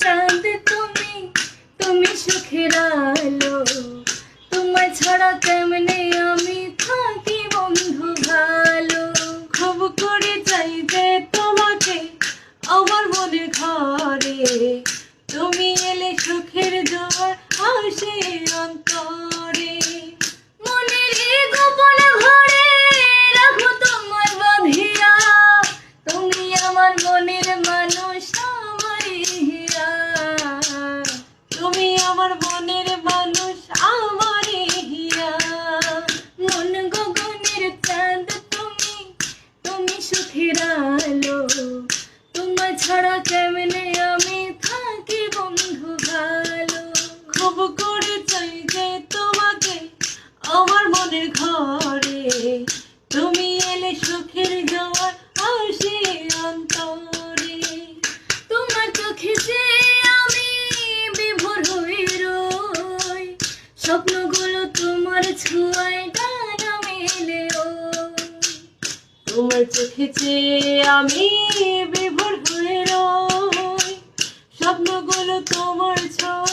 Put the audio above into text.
চাঁদ তুমি, তুমি সুখের আলো। তোমায় ছাড়া কেমনে আমি থাকি বন্ধু ভালো। খুব করে চাই যে তোমাকে আমার মনের ঘরে, তুমি এলে সুখের জোয়ার আসে অন্তরে। মনের এই গোপন ঘরে রাখো তোমায় বাঁধিয়া, তুমি আমার মনের মানুষ, আমার হিয়া। তুমি আমার মনের মানুষ, আমার হিয়া। মন গগনের চাঁদ তুমি, তুমি সুখের আলো। তোমায় ছাড়া কেমনে আমি থাকি বন্ধু ভালো। খুব করে চাই যে তোমাকে আমার মনের ঘরে, তুমি এলে সুখের জোয়ার আসে অন্তরে। তোমার চোখে যে আমি বিভোর হয়ে রই, স্বপ্নগুলো তোমার ছোঁয়ায় ডানা মেলে ওই। তোমার চোখে চেয়ে আমি বিভোর হয়ে রই, স্বপ্নগুলো তোমার ছোঁয়ায়